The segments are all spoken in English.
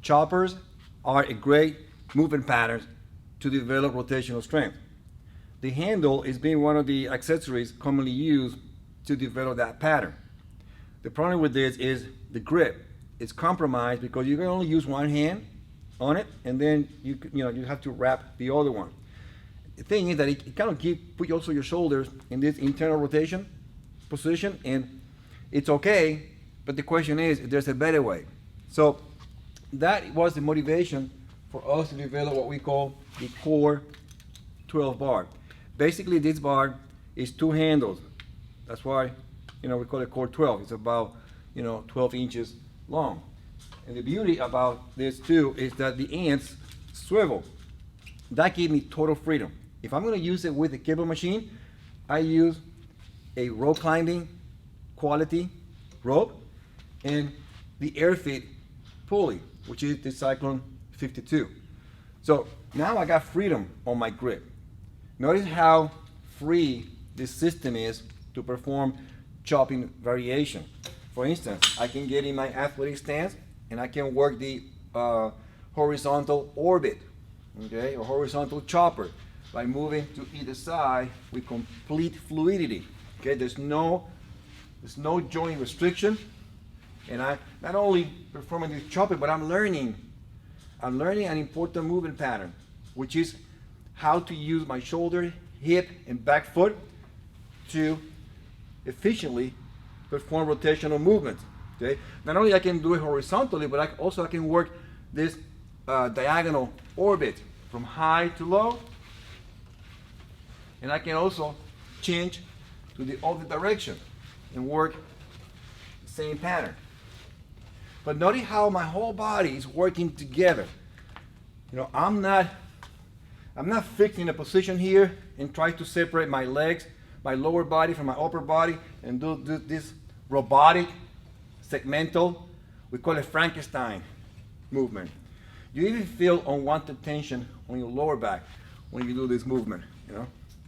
choppers are a great movement pattern to develop rotational strength. The handle is being one of the accessories commonly used to develop that pattern. The problem with this is the grip. It's compromised because you can only use one hand on it, and then you have to wrap the other one. The thing is that it kind of put also your shoulders in this internal rotation position, and it's okay, but the question is if there's a better way. So that was the motivation for us to develop what we call the Core12 bar. Basically, this bar is two handles. That's why we call it Core12. It's about 12 inches long. And the beauty about this too is that the ends swivel. That gave me total freedom. If I'm going to use it with the cable machine, I use a rope climbing quality rope and the AirFit pulley, which is the Cyclone 52. So now I got freedom on my grip. Notice how free this system is to perform chopping variation. For instance, I can get in my athletic stance and I can work the horizontal orbit, okay, or horizontal chopper by moving to either side with complete fluidity. Okay, there's no joint restriction, and I'm not only performing this chopping, but I'm learning an important movement pattern, which is how to use my shoulder, hip, and back foot to efficiently perform rotational movements. Okay, not only I can do it horizontally, but I can work this diagonal orbit from high to low, and I can also change to the other direction and work the same pattern. But notice how my whole body is working together. I'm not fixed in a position here and try to separate my legs, my lower body from my upper body, and do this robotic segmental, we call it Frankenstein movement. You even feel unwanted tension on your lower back when you do this movement,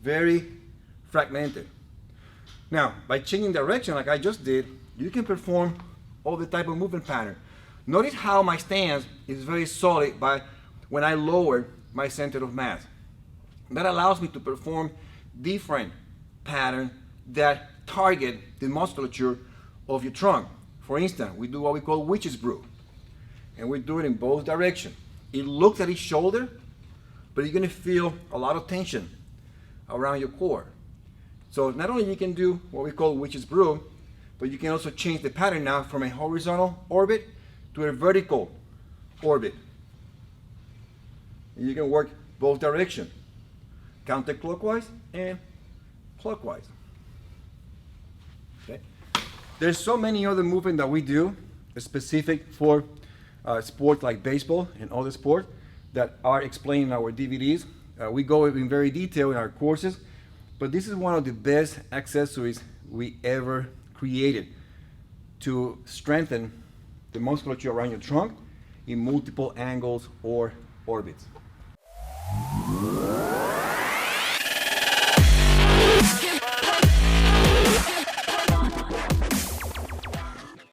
very fragmented. Now, by changing direction like I just did, you can perform all the type of movement pattern. Notice how my stance is very solid when I lower my center of mass. That allows me to perform different patterns that target the musculature of your trunk. For instance, we do what we call witch's brew, and we do it in both directions. It looks at each shoulder, but you're going to feel a lot of tension around your core. So not only you can do what we call witch's brew, but you can also change the pattern now from a horizontal orbit to a vertical orbit. And you can work both directions, counterclockwise and clockwise. Okay. There's so many other movements that we do specific for sports like baseball and other sports that are explained in our DVDs. We go in very detail in our courses, but this is one of the best accessories we ever created to strengthen the musculature around your trunk in multiple angles or orbits.